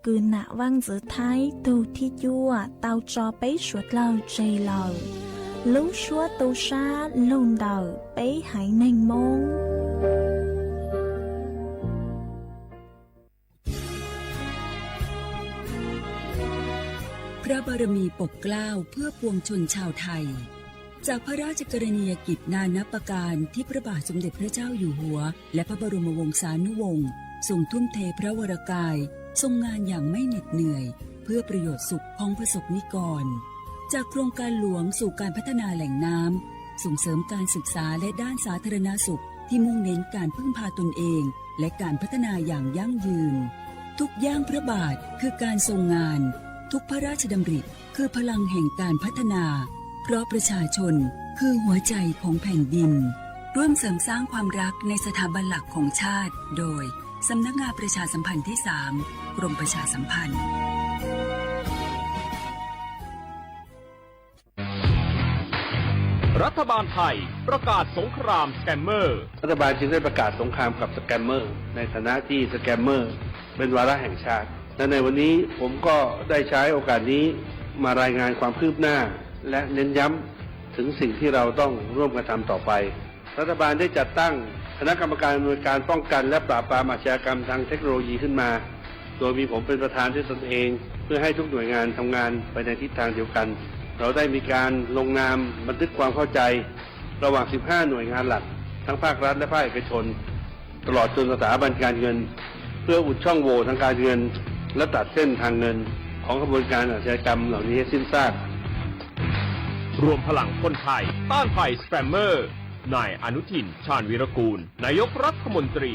cứ nạ vang giữa thái tu thi chua tao cho bấy suốt lâu chây lâu lú xua tu xa lùn đầu bấy hãy nành mônพระบารมีปกเกล้าเพื่อปวงชนชาวไทยจากพระราชกรณียกิจนานับประการที่พระบาทสมเด็จพระเจ้าอยู่หัวและพระบรมวงศานุวงศ์ทรงทุ่มเทพระวรกายทรงงานอย่างไม่เหน็ดเหนื่อยเพื่อประโยชน์สุขของประสบนิกรจากโครงการหลวงสู่การพัฒนาแหล่งน้ำส่งเสริมการศึกษาและด้านสาธารณสุขที่มุ่งเน้นการพึ่งพาตนเองและการพัฒนาอย่างยั่งยืนทุกย่างพระบาทคือการทรงงานทุกพระราชดำริคือพลังแห่งการพัฒนาเพราะประชาชนคือหัวใจของแผ่นดินร่วมเสริมสร้างความรักในสถาบันหลักของชาติโดยสำนักงานประชาสัมพันธ์ที่ 3 กรมประชาสัมพันธ์รัฐบาลไทยประกาศสงครามสแกมเมอร์รัฐบาลจึงได้ประกาศสงครามกับสแกมเมอร์ในฐานะที่สแกมเมอร์เป็นวาระแห่งชาติและในวันนี้ผมก็ได้ใช้โอกาสนี้มารายงานความคืบหน้าและเน้นย้ำถึงสิ่งที่เราต้องร่วมกันทำต่อไปรัฐบาลได้จัดตั้งคณะกรรมการอำนวยการป้องกันและปราบปรามอาชญากรรมทางเทคโนโลยีขึ้นมาโดยมีผมเป็นประธานด้วยตนเองเพื่อให้ทุกหน่วยงานทำงานไปในทิศทางเดียวกันเราได้มีการลงนามบันทึกความเข้าใจระหว่าง 15 หน่วยงานหลักทั้งภาครัฐและภาคเอกชนตลอดจนสถาบันการเงินเพื่ออุดช่องโหว่ทางการเงินและตัดเส้นทางเงินของกระบวนการอาชญากรรมเหล่านี้ให้สิ้นซากรวมพลังคนไทยต้านภัยสแกมเมอร์นายอนุทินชาญวีรกูลนายกรัฐมนตรี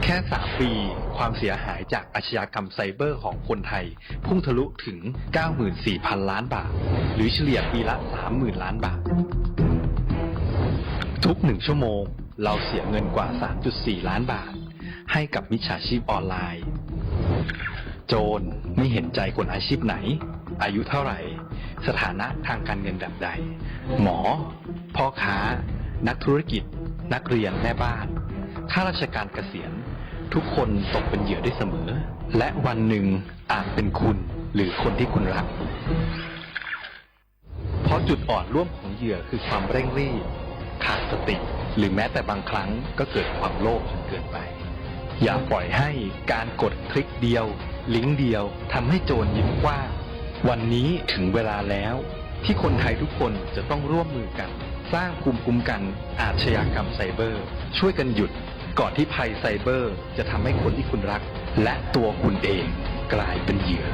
แค่3 ปีความเสียหายจากอาชญากรรมไซเบอร์ของคนไทยพุ่งทะลุถึง 94,000 ล้านบาทหรือเฉลี่ยปีละ 30,000 ล้านบาททุก1 ชั่วโมงเราเสียเงินกว่า 3.4 ล้านบาทให้กับมิจฉาชีพออนไลน์โจรไม่เห็นใจคนอาชีพไหนอายุเท่าไหร่สถานะทางการเงินแบบใดหมอพ่อค้านักธุรกิจนักเรียนแม่บ้านข้าราชการเกษียณทุกคนตกเป็นเหยื่อได้เสมอและวันหนึ่งอาจเป็นคุณหรือคนที่คุณรักเพราะจุดอ่อนร่วมของเหยื่อคือความเร่งรีบขาดสติหรือแม้แต่บางครั้งก็เกิดความโลภจนเกินไปอย่าปล่อยให้การกดคลิกเดียวลิงก์เดียวทำให้โจรยิ้มกว้างวันนี้ถึงเวลาแล้วที่คนไทยทุกคนจะต้องร่วมมือกันสร้างภูมิคุ้มกันอาชญากรรมไซเบอร์ช่วยกันหยุดก่อนที่ภัยไซเบอร์จะทำให้คนที่คุณรักและตัวคุณเองกลายเป็นเหยื่อ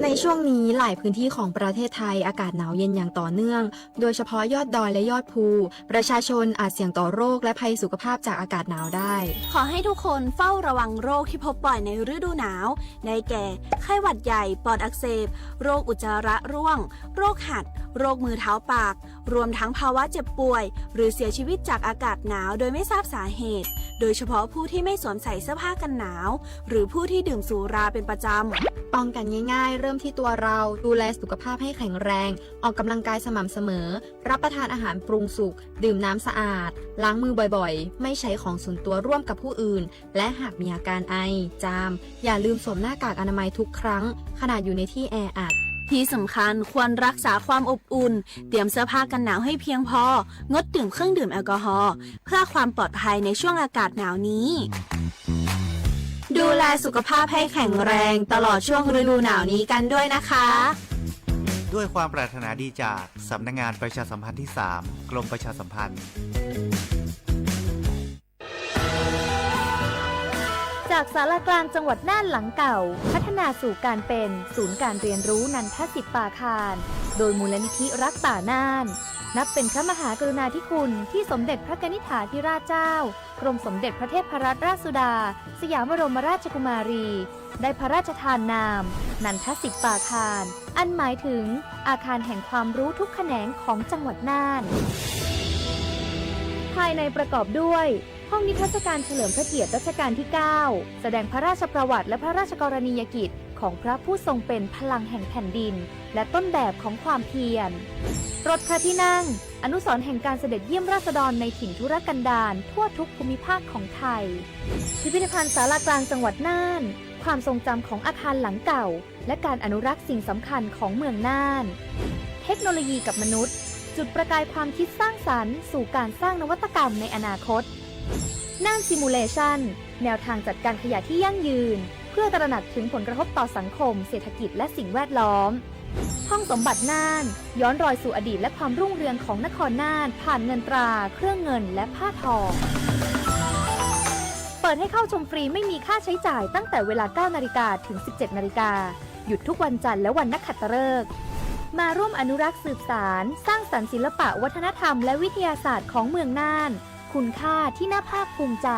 ในช่วงนี้หลายพื้นที่ของประเทศไทยอากาศหนาวเย็นอย่างต่อเนื่องโดยเฉพาะยอดดอยและยอดภูประชาชนอาจเสี่ยงต่อโรคและภัยสุขภาพจากอากาศหนาวได้ขอให้ทุกคนเฝ้าระวังโรคที่พบบ่อยในฤดูหนาวได้แก่ไข้หวัดใหญ่ปอดอักเสบโรคอุจจาระร่วงโรคหัดโรคมือเท้าปากรวมทั้งภาวะเจ็บป่วยหรือเสียชีวิตจากอากาศหนาวโดยไม่ทราบสาเหตุโดยเฉพาะผู้ที่ไม่สวมใส่เสื้อผ้ากันหนาวหรือผู้ที่ดื่มสุราเป็นประจำป้องกันง่ายๆเริ่มที่ตัวเราดูแลสุขภาพให้แข็งแรงออกกำลังกายสม่ำเสมอรับประทานอาหารปรุงสุกดื่มน้ำสะอาดล้างมือบ่อยๆไม่ใช้ของส่วนตัวร่วมกับผู้อื่นและหากมีอาการไอจามอย่าลืมสวมหน้ากากอนามัยทุกครั้งขณะอยู่ในที่แออัดที่สำคัญควรรักษาความอบอุ่นเตรียมเสื้อผ้ากันหนาวให้เพียงพองดดื่มเครื่องดื่มแอลกอฮอล์เพื่อความปลอดภัยในช่วงอากาศหนาวนี้ดูแลสุขภาพให้แข็งแรงตลอดช่วงฤดูหนาวนี้กันด้วยนะคะด้วยความปรารถนาดีจากสำนักงานประชาสัมพันธ์ที่ 3 กรมประชาสัมพันธ์จากศาลากลางจังหวัดน่านหลังเก่าพัฒนาสู่การเป็นศูนย์การเรียนรู้นันทศิษย์ป่าคารโดยมูลนิธิรักป่าน่านนับเป็นพระมหากรุณาธิคุณที่สมเด็จพระกนิษฐาธิราชเจ้ากรมสมเด็จพระเทพรัตนราชสุดาสยามบรมราชกุมารีได้พระราชทานนามนันทศิษย์ป่าคารอันหมายถึงอาคารแห่งความรู้ทุกแขนงของจังหวัดน่านภายในประกอบด้วยห้องนิทรรศการเฉลิมพระเกียรติรัชกาลที่ 9แสดงพระราชประวัติและพระราชกรณียกิจ ของพระผู้ทรงเป็นพลังแห่งแผ่นดินและต้นแบบของความเพียรรถพระที่นั่งอนุสรณ์แห่งการเสด็จเยี่ยมราษฎรในถิ่นทุรกันดารทั่วทุกภูมิภาคของไทยพิพิธภัณฑ์ศาลากลางจังหวัดน่านความทรงจำของอาคารหลังเก่าและการอนุรักษ์สิ่งสำคัญของเมืองน่านเทคโนโลยีกับมนุษย์จุดประกายความคิดสร้างสรรค์สู่การสร้างนวัตกรรมในอนาคตน่านซิมูเลชันแนวทางจัดการขยะที่ยั่งยืนเพื่อตระหนักถึงผลกระทบต่อสังคมเศรษฐกิจและสิ่งแวดล้อมห้องสมบัติน่านย้อนรอยสู่อดีตและความรุ่งเรืองของนครน่านผ่านเงินตราเครื่องเงินและผ้าทองเปิดให้เข้าชมฟรีไม่มีค่าใช้จ่ายตั้งแต่เวลา 9 นาฬิกาถึง 17 นาฬิกาหยุดทุกวันจันทร์และวันนักขัตฤกษ์มาร่วมอนุรักษ์สืบสานสร้างสรรค์ศิลปะวัฒนธรรมและวิทยาศาสตร์ของเมืองน่านคุณค่าที่น่าภาคภูมิใจ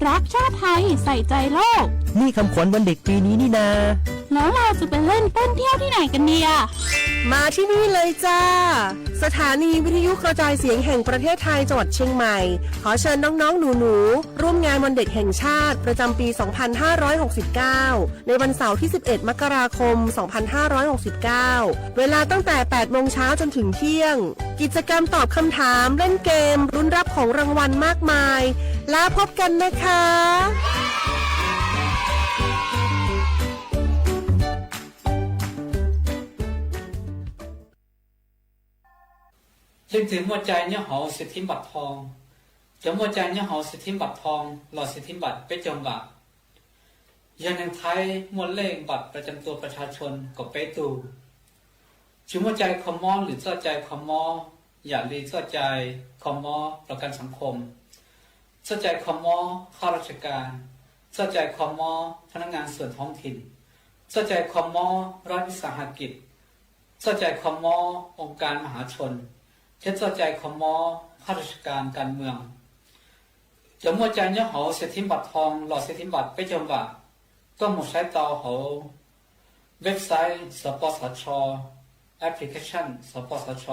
รักชาติไทยใส่ใจโลกนี่คำขวัญวันเด็กปีนี้นี่นาแล้วเราจะไปเล่นเต้นเที่ยวที่ไหนกันเนี่ยมาที่นี่เลยจ้าสถานีวิทยุกระจายเสียงแห่งประเทศไทยจังหวัดเชียงใหม่ขอเชิญน้องๆหนูๆร่วมงานวันเด็กแห่งชาติประจำปี 2569 ในวันเสาร์ที่ 11 มกราคม 2569 เวลาตั้งแต่ 8 โมงเช้าจนถึงเที่ยงกิจกรรมตอบคำถามเล่นเกมรุ้นรับของรางวัลมากมายแล้วพบกันนะคะlinh tử mua trái nhớ hậu sẽ thím bạc thong chống mua trái nhớ hậu sẽ thím bạc thong lò sẽ thím bạcไปจมบาทยันในไทยมวลเลขบัตรประจำตัวประชาชนก็ไปตูชุมหัวใจคอมอหรือเสื้อใจคอมออย่าลีเสื้อใจคอมอประกันสังคมเสื้อใจคอมอข้าราชการเสื้อใจคอมอพนักงานส่วนท้องถิ่นเสื้อใจคอมอรัฐวิสาหกิจเสื้อใจคอมอองค์การมหาชนเช่นเสื้อใจคอมอข้าราชการการเมืองจะมัวใจเนี่ยเขาเสียทิมบัตรทองหลอดเสียทิมบัตรไปจมบ่าก็หมดใช้ต่อเขาเว็บไซต์สปสช.แอปพลิเคชันสปสช.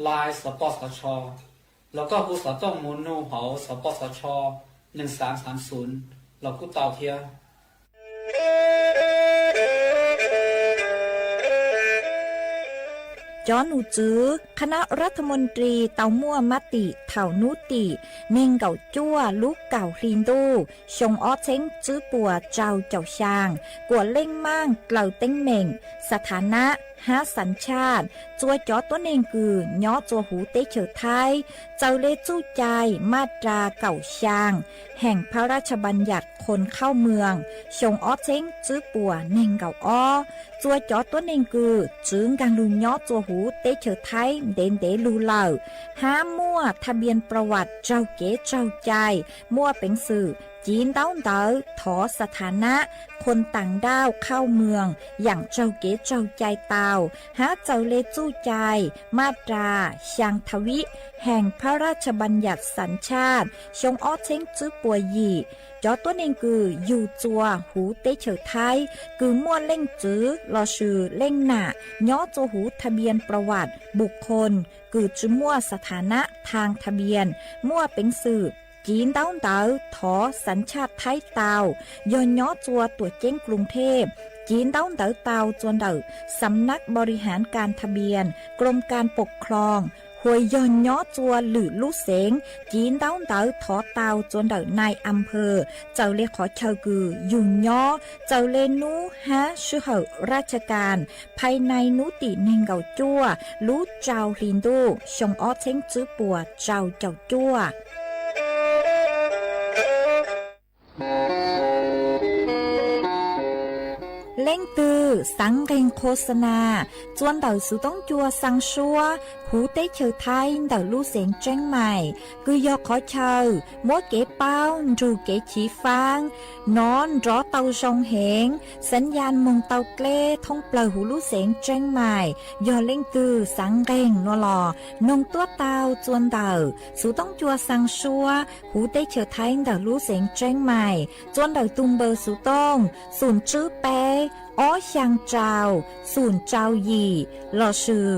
ไลน์สปสช.แล้วก็ผู้สอต้องมูลนูเขาสปสช1330เรากู้เตาเทียจอนูจื้อคณะรัฐมนตรีเตามั่วมติเถานุติเน่งเก่าจั่วลูกเก่าคลีนดูชงอ้อเช้งจื้อปัวเจ้าเจ้าช่างกวดเล่งมั่งเกล่าเต้งเหม่งสถานะหาสัญชาติจัวจอตัวเองคือย่อจัวหูเตเฉอไทยเจ้าเลจู้ใจมาตราเก่าช่างแห่งพระราชบัญญัติคนเข้าเมืองชงอ้อเช้งจื้อปัวเน่งเก่าอ้อจัวจอตัวเองคือจื้อกังลุย่อจัวหูเตเฉอไทยเด่นเดลูเหล่าหามั่วทะเบียนประวัติเจ้าเก๋เจ้าใจมั่วเป็นสื่อจีนเต้าเต๋อถอสถานะคนต่างด้าวเข้าเมืองอย่างเจ้าเก๋เจ้าใจเตาหาเจ้าเลจู้ใจมาตราช่างทวิแห่งพระราชบัญญัติสัญชาติชงอ้อเช้งจื้อปัวหยี่จอตัวเองคืออยู่จัวหูเตเฉอไทยคือมั่วเล่งจื้อรอชื่อเล่งหน้าย่อจัวหูทะเบียนประวัติบุคคลคือจื้อมั่วสถานะทางทะเบียนมั่วเป็นสื่อจีนเต้าเต๋อถอสัญชาติไทยเตาย้อนย่อจัวตัวเจ้งกรุงเทพจีนเต้าเต๋อเตาจวนเต๋อสำนักบริหารการทะเบียนกรมการปกครองหวยย้อนย่อจัวหรือลู่เสงจีนเต้าเต๋อถอเตาจวนเต๋อนายอำเภอเจ้าเลขอเชากือยุ่งย่อเจ้าเลนูฮะชื่อเหอราชการภายในนุติเนงเก่าจั่วลู่เจ้าลินดูชงอ้อเช้งจื้อปัวเจ้าเจ้าจั่วเล่งตือสังเรงโฆษณาจวนเต่าสุต้องจัวสังชัวหูเต้เชอไทยเต่าลู่เสียงแจ้งใหม่คือยอขอเชอมัวเก๋เป้ารูเก๋ฉีฟางนอนรอเต่าชงเหงสัญญาณมงเต่าเกล้ท่องเปล่าหูลู่เสียงแจ้งใหม่ยอเล่งตือสังเรงนัวหลอนงตัวเต่าจวนเต่าสุต้องจัวสังชัวหูเต้เชอไทยเต่าลู่เสียงแจ้งใหม่จวนเต่าตุงเบอร์สุต้องศูนย์จื้อเป้ อ้อช่างเจ้าศูนย์เจ้าหยี่หล่อชื่อ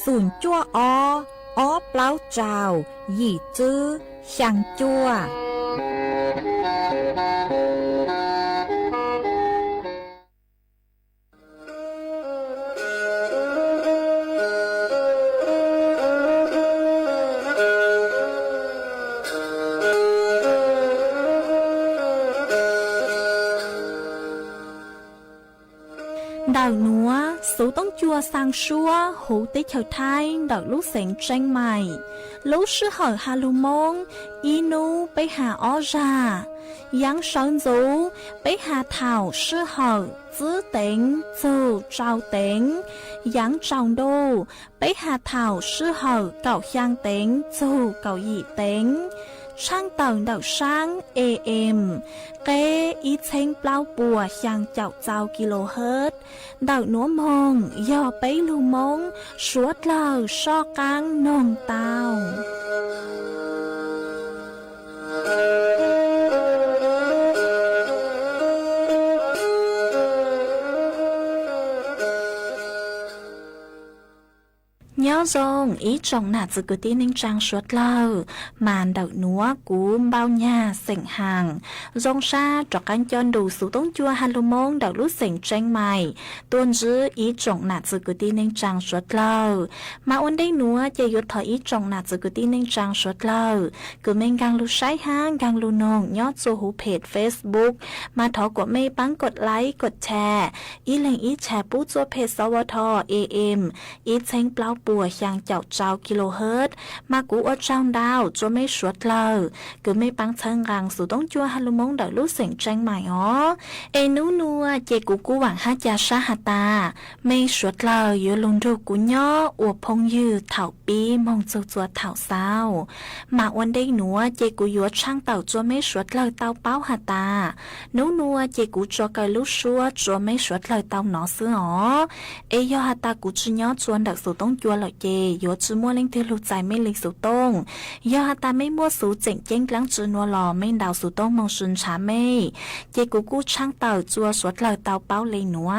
ศูนย์จั่วอ้อเปล่าเจ้าหยี่จื้อช่างจั่วĐào núa, số tông chua sang xua, hữu tế chào thai, đào lúc sáng tranh mày. Lúc sư hỏi hà lưu mông, inu bấy hà ó ra. Yang sơn dấu, bấy hà thảo sư hỏi, giữ tính, dù trao tính. Yang trọng đô, bấy hà thảo sư hỏi, cậu khang tính, dù cậu dị tính. Sang tầng đảo sáng AM, kế ý chênh bao bùa sang chào chào kHz. Đảo núa mông, do bấy lưu mông, suốt lờ so căng nông tàu. Nhớ dòng ý trọng nạt dự cứ tin ninh trang suốt lờ màn đậu núa cú bao nhà sảnh hàng dòng xa trọc canh chôn đủ số tống chua hà lưu mông đậu lúc sảnh tranh mày tuôn giữ ý trọng nạt dự cứ tin ninh trang suốt lờ mà ôn đây núa chạy yốt thở ý trọng nạt dự cứ tin ninh trang suốt lờ cứ mình gang lưu sái hang gang lưu nông nhót số hú page Facebook mà thỏ của mê bắnกดไลค์กดแชร์ý lệnh ýแชร์ปุ๊ตัวเพจสวท AM ýเช้งเปล่าปัวช่างเจ้าเจ้ากิโลเฮิรตซ์มากูอดช่างดาวจัวไม่สวดเลยคือไม่ปังเชิงรังสู่ต้องจัวฮัลโลมงเดาลูกเสียงแจ้งใหม่อ๋อเอนูนัวเจกูหวังฮัจยาชาฮาตาไม่สวดเลยอยู่ลงดูกูย่ออวบพงยืดเถาปีมองจัวเถาเศร้ามาวันได้หนัวเจกูยัวช่างเต่าจัวไม่สวดเลยเต่าเป้าฮาตานัวเจกูจัวกะลูกชัวจัวไม่สวดเลยเต่าหนอซื้ออ๋อเอยอฮาตากูจีย่อจวนดักสู่ต้องจัวเลยเจยัวจื้อมัวเล่งที่ลูกใจไม่เล็งสู่ต้งยอฮาตาไม่มัวสู่เจ๋งเจ้งกลางจื้อนัวหล่อไม่ดาวสู่ต้งมองซุนชาไม่เจกูช่างเต่าจัวสวดเลยเต่าเป้าเลยหนัว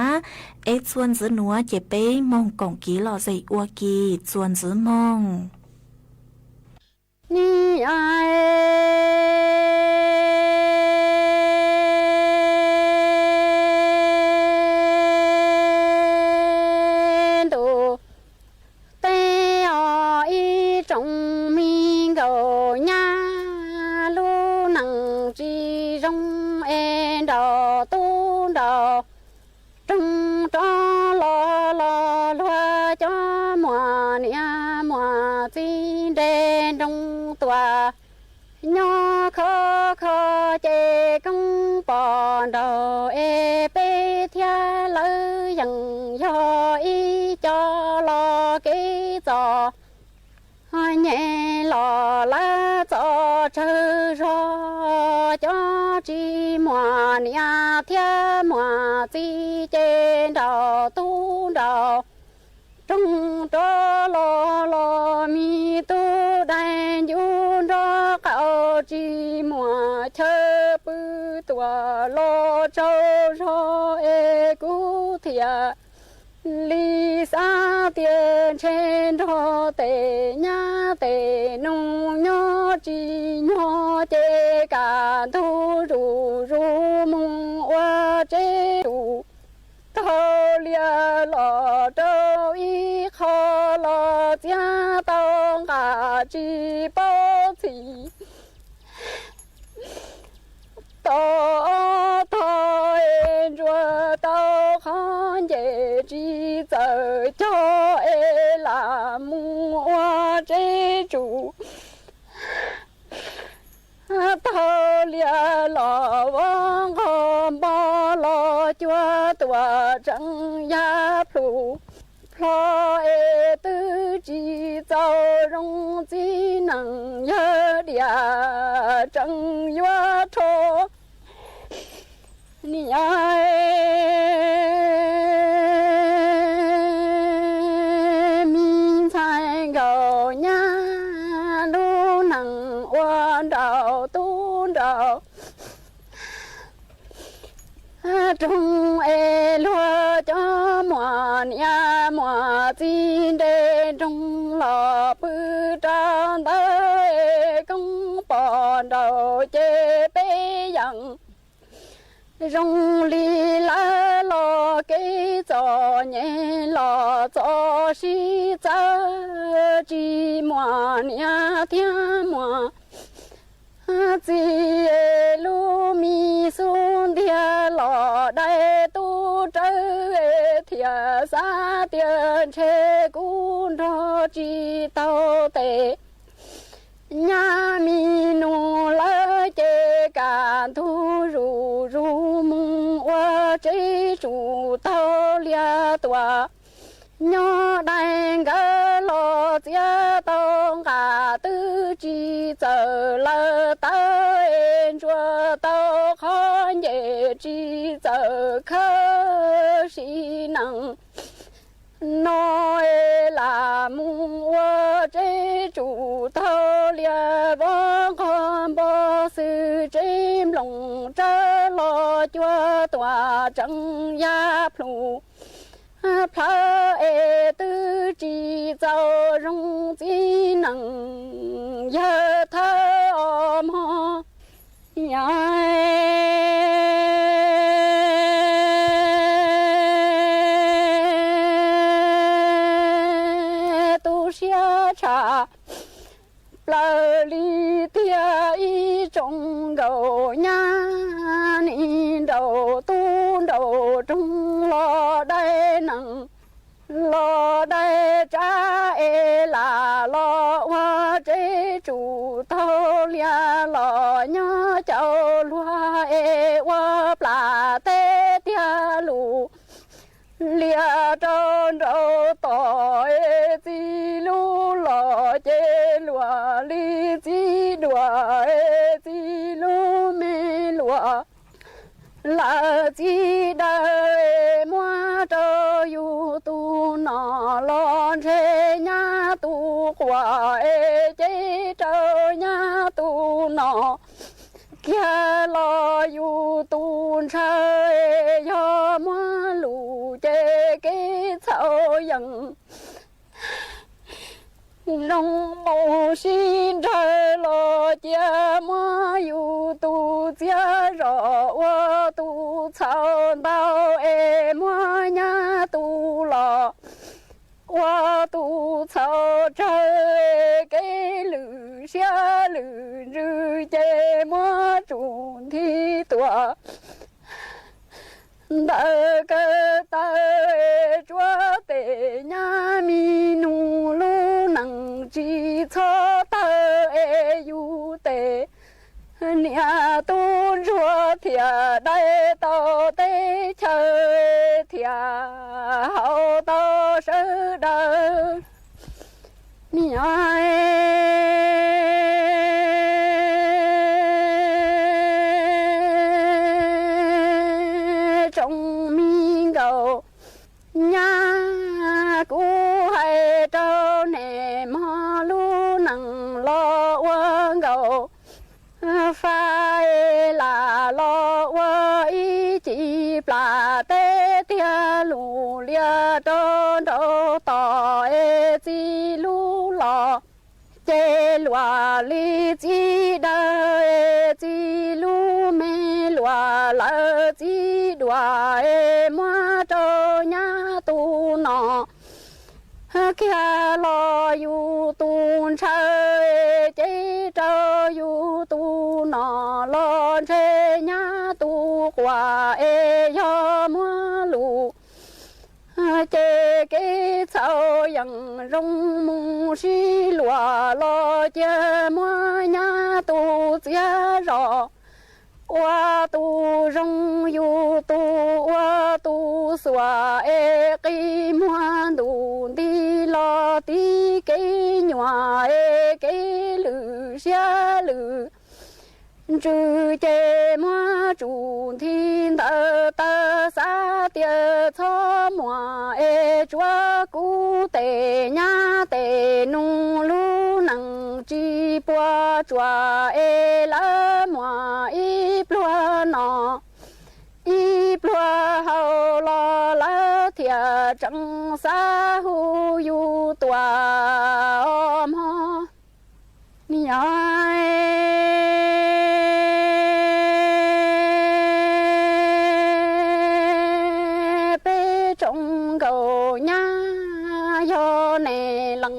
เอจวนจื้อหนัวเจเป้มองกงกีหล่อใจอัวกีจวนจื้อมองนี่ไอnhỏ khó khó chê công bò đầu ê bê thia lỡ dần do ý cho lo kỹ trò nhẹ lò lá cho chơi rò cho chi mùa nia thia mùa chi trên đầu tu đầu trong đó lo mi tu đại du đó cậu chi mùa chơi bự tua lo châu cho e cú thia lý xa tiền trên đó tề nhá tề nung nhó chi nhó chê cả thu rủ mung oa chê rủ thâu lia lò trâu y khó lò gia tông cả chi bao thị tao thôi rùa tao khó dễ chi giờ cho e là mua chế chủ thâu lia lò vong hôm bao lo chúa tua trăng ya plu lo e tư chi châu rong chi năng ya dia trăng ya cho ni ai min sai gầu nha lu năng oan đạo tu đạo trong e lúa chi đê trong lò bư tràn tới công bọn đầu chê bê dặn rong li la lo cái gió nhẹ lo gió xí cha chi mua nia thiên mua chi lu mi sun dia lo đại tu trời thiên sa tiền chế cún đó chi tao tệ nhà mi nu la chế cản thu ru ru mung wa chế chủ tao lia tua nhỏ đại ga lo chia tông cả tư chi giờ la ta en chua tao khó nhẹ chi giờ khơ si năng nói là mung wa chế chủ tao lia vong con bo sư chim lòng trơ lo chua tòa trăng ya plu phá ê tư chi dâu rong chi năng ya thơ ôm ho ya tu xia cha la li tia y trong đầu nha ni đầu tu đầu trong lo đây nặng lo đây cha e là lo hoa chế chủ thâu lia lo nhớ cháu lúa e hoa plà tê tia lù lia tròn đầu tỏi chi lu lo chế lúa li chi đùa chi lu mê lúa là chi đời mua cho yêu tu nọ lo chế nhà tu quả chế cho nhà tu nọ kia lo yêu tu chơi cho mua lù chế cái sao dần rong màu xin trời lo chia mua yêu tu chia rõ qua tu sao bao em mua nhà tu lo qua tu sao trời cái lử xia lử rư chế mua trùn thi tòa đợi cơ ta chúa tệ nhà mi nu lu năng chi cho ta yu tệ nhà tu chúa thìa đây tao tê chơi thìa hậu tao sư đời nhà trong mi gầu nhà cũ hay trâu nè mò lu nằng lo qua gầu phải là lo qua ý chỉ là tê tia lù lia trâu trâu tỏ chi lu lò chê lùa li chi đời chi lu mê lùa lỡ chi đùa mua trâu nhà tu nọ kia lo yu tu chơi chế trâu yu tu nọ lo chế nhà tu quả yo mua lù chế cái sao yang rong mu si lùa lo chế mua nhà tu chia rõ qua tu rong yu tu qua tu xóa cái mua đủ đi lo tí cái nhỏ cái lử xia lử trừ chế mua chủ thiên tơ tơ xa tia cho mua chúa cú tề nhà tề nu lu năng chi bua chúa la mua y bua nọ y bua hậu lo la thia trăng xa hu ตัวมอนี่ไอเปจงเกาญาโยเนลัง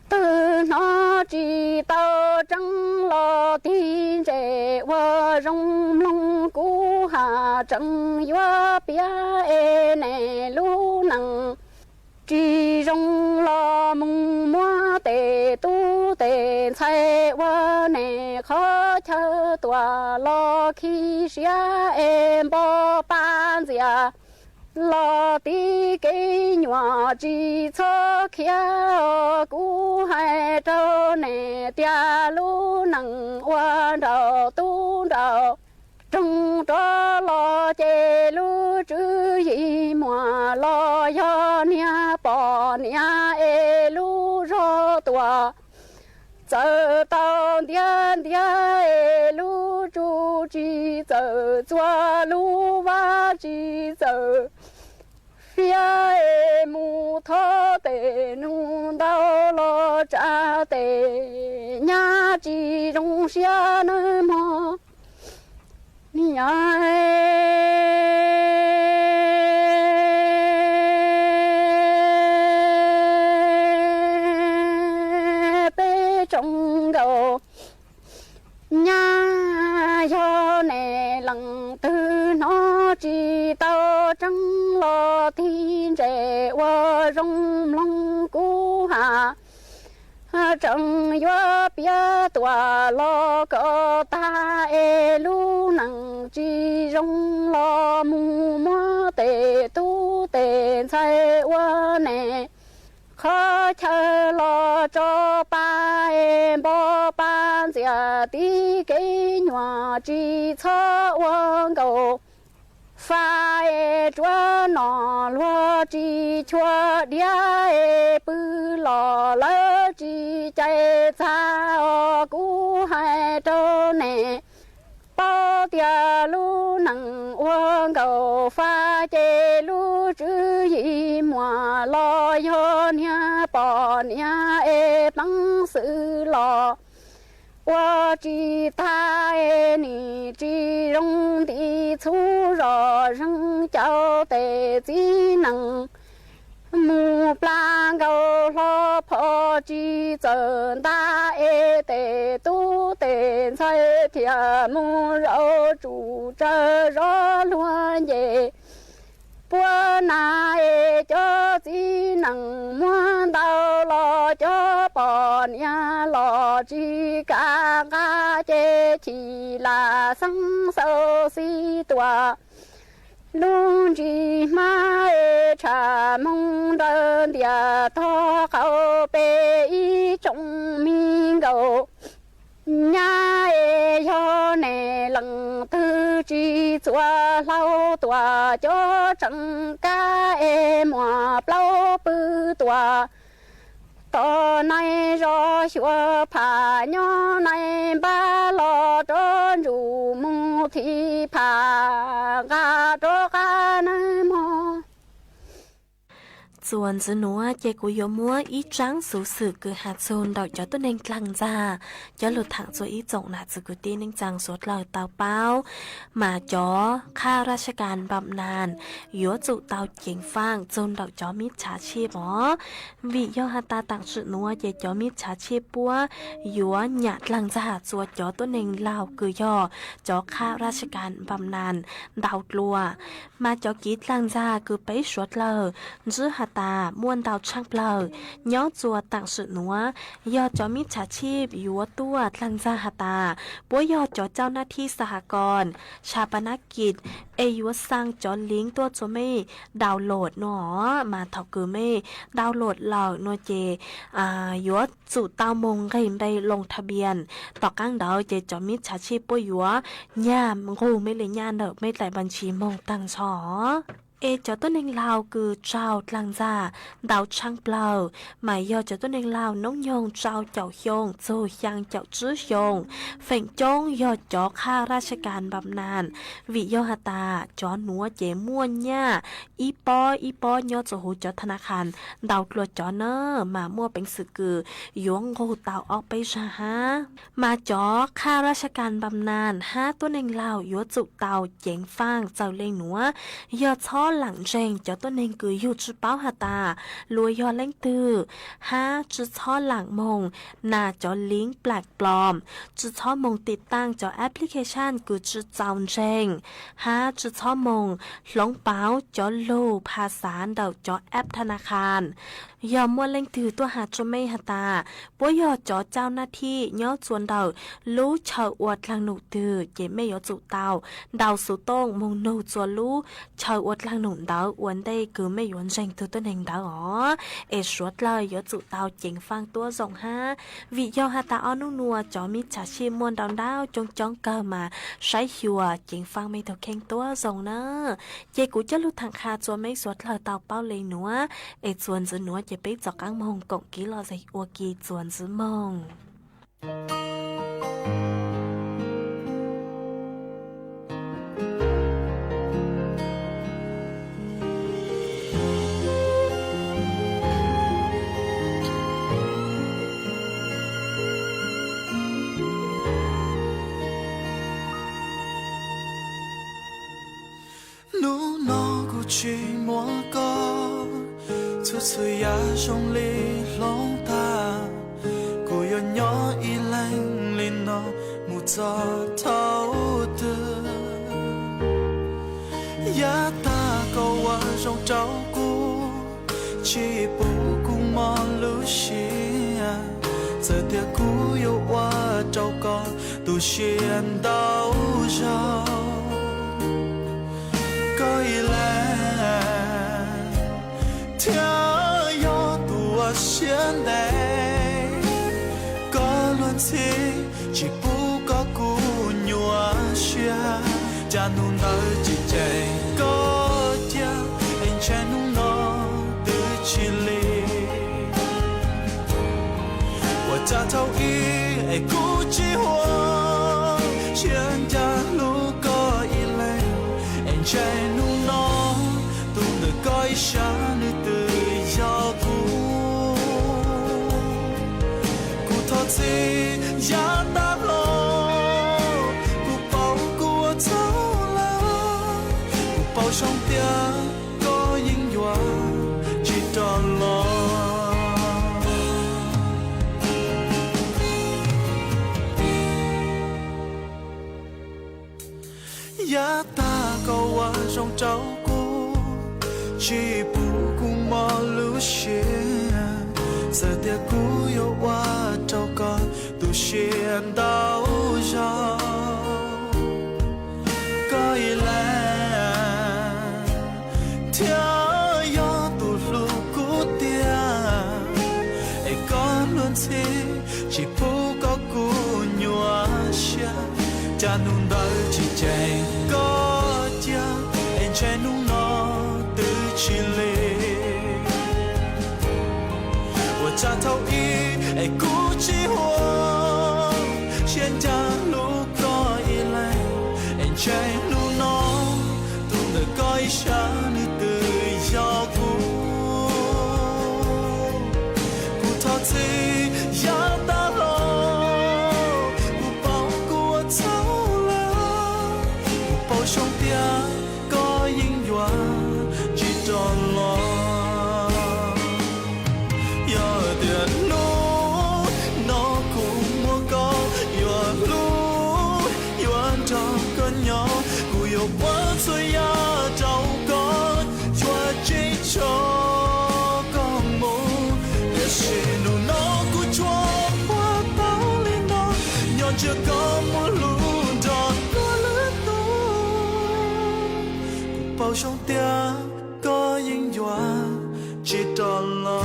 từ nó chỉ tao trắng lo tin trẻ và rong long cú hà trăng gió bia e nè lu nằng chỉ rong lo mùng mua tề tu tề chạy và nè khó chờ tua lo khi xia em bỏ ban zia lo tí cái nhỏ chỉ cho kia cú hai trâu nè tia lu nằng qua đầu tu đầu trong đó lo chê lu chữ gì mà lo cho nia bỏ nia e lu ro tua giờ tao điên điên e lu chu chỉ giờ chua lu va chỉ giờ phía em mu thọ tề nu đau lo cha tề nhà chỉ trong xia nơi mò ni ai bê trong đầu nhà do nè lằng tư nó chỉ tao trắng lo thiên trẻ qua rong long cú hà trăng gió bia tòa lo có ta e lu nằng chỉ rong lo mu mò tề tu tề chạy qua nè khó chờ lo cho ba em bỏ ban giờ tí cái nhỏ chỉ cho uống cầu pha e chúa nọ lúa chỉ chúa đĩa e bự lò lỡ chỉ chạy xa cú hai trâu nè bao tia lu nằng uống cầu pha chê lu chữ gì mà lo yo nia bỏ nia e bằng sự lo wa chỉ ta e ni chỉ rong đi chu rõ răng cháu tề chỉ nằng mu plan cầu lo phò chỉ chân ta e tề tu tề sai thiệt mu rau chủ trơ rõ luôn về bữa nay cho chỉ nằng muốn đau lo cho bọn nhà lo chỉ cả chế chỉ là sáng sâu si tua luôn chỉ mai trả mong đơn địa thọ khẩu bê ý trong mình cầu nhà yo nè lăng tư chỉ chua lau tua cho chẳng ca em mà lau bự tua to này rồi xua phá nhỏ này ba lo cho rủ mu thì phá ga cho ga này mòส่วนจะนัวเจกุยมัวอีจังสูสือคือหาโซนดอกจอตัวเองกลางจ้าจอหลุดถังตัวอีจงหนาจึกุตีนึงจังสวดเหล่าเตาเป้ามาจอข้าราชการบำนาญยัวจุเตาเจียงฟางจนดอกจอมิจฉาชีพหมอวิยอหตาต่างสุนัวเจจอมิจฉาชีพปัวยัวหยาดหลังจะหาจวดจอตัวเองเหล่าคือย่อจอข้าราชการบำนาญดาวลัวมาจอกีดหลังจ้าคือไปสวดเหล่าจื้อหตามวนดาวช่างเปล่าย่อจัวต่างสุดนัวยอดจอมิจฉาชีพยัวตัวลังจาหตาปัวยอดจอเจ้าหน้าที่สหกรณ์ชาปนกิจเอยัวสร้างจอลิงตัวจไม่ดาวโหลดหนอมาเท่าคือไม่ดาวโหลดเหล่าโนเจยัวจุเตามงเริ่มได้ลงทะเบียนต่อก้างดาวเจจอมิจฉาชีพปัวยัวย่ามงูไม่เลยย่าเนอะไม่แต่บัญชีมงตังชอ cho tôi nên lao cứ trao làng già đào trăng blau mà do cho tôi nên lao nóng nhông trao chậu hiông rồi sang chậu chứa hiông phèn chông do choข้าราชการบำนาญวิโยหตาจอหนัวเจม่วนเนี่ยอีปอย่อจะหูจอธนาคารดาวกลัวจอเนอมามั่วเป็นสื่อกือยวงโหเต่าออกไปชะฮะมาจอข้าราชการบำนาญ5ตัวเองลาวยัวจุเต่าเจ๋งฟางเจ้าเลงหนัวยอช่อหลังเจงจอตัวเองกืออยู่จุเป้าหตาลัวยอเล่งตือ5จุช่อหลังมงนาจอลิงก์แปลกปลอมจุช่อมงติดตั้งจอแอปพลิเคชันกูจุเจ้าเจง5จุช่อมงหลงเป้าจอโลภาษาเดาจอแอปธนาคารยอมมัวเล่งถือตัวหาจไม่หตาปัวยอจอเจ้าหน้าที่ย่อจวนเดารู้เฉาอวดลังหนูตือเย่ไม่ยอจุเตาเดาสุโต้งมงหนูจวนรู้เฉาอวดลังหนุนเดาอวนได้คือไม่ยวนเจงตัวตัวเองเดาอ๋อสวดเลยยอจุเตาเจ๋งฟังตัวส่ง5วิยอหตาอ้อนุ่นัวจอมิจฉาชีมวนดาวดาวจงจ้องเกิมาใช้หัวเจ๋งฟังไม่ถูกเข่งตัวส่งเนอเยกูจะรู้ทางคาจวนไม่สวดเลยเตาเป้าเลยหนัวจวนจะหนัวจะไปจอกกังมงกงกี้รอใจอัวกีจวนซื้อมงนูนอกูชีมัวก็ทุกสิ่งอย่าจงลีลงตากูยอนย้ออีแรงลีนอมูจอเท่าเดิมอย่าตาก็ว่าจงเจ้ากูชีปูกูมองลุชีจะเดียกูอยู่ว่าเจ้าก็ตูเชียนดาวเจ้าก็อีแลเธอยอตัวเชียนแดงก็ล้วนที่จีปูก็กูยัวเชียจะนุ่นเดินจีเจก็เดียวเอ็นเชนุ่นนอตื่นชิลีว่าจะเท่าอีไอ้กูจีหัวเชียนจะรู้ก็อีแลเอ็นเชนุ่นนอตุ้งเดือดก็อีฉันนึกตื่นยอกูกูทอดสิยาตาโลกูเป่ากูเท่าแล้วกูเป่าช่องเตียก็ยิ่งหยวนจีตลอยาตาก็ว่าช่องเจ้ากูชีปูกูมอลุเชียเสียเดียกูยอว่าเจ้าก็ตูเชียนดาวเจ้าก็อีแลเทียยอตูลูกูเตียไอ้ก้อนล้วนที่ชีปูก็กูยัวเชียจะนุ่นเดินจีเจก็เดียวเอ็นเชนุ่นนอตื่นชิลีว่าจะเท่าอีไอ้กูจีหัวเชียนจะรู้ก็อีแลเอ็นเชนุ่นนอตุ้งเดือดก็อีฉันนึกตื่นยอกูกูทอดสิยาตาโลกูเป่ากูเท่าแล้วกูเป่าช่องเตียก็ยิ่งหยวนจีตลออยอเดือดรู้นอกูมัวก็ยอรู้ยวนเจ้าก็ยอกูยกว่าช่วยยาเจ้าก็ช่วยจีโชก็มูเดี๋ยวสิหนูนอกูช่วยว่าเป่าลินอยอนจะก็มัวรู้ดอกก็เลือดตัวกูเป่าช่องเตียก็ยิ่งหยวนจีตลอ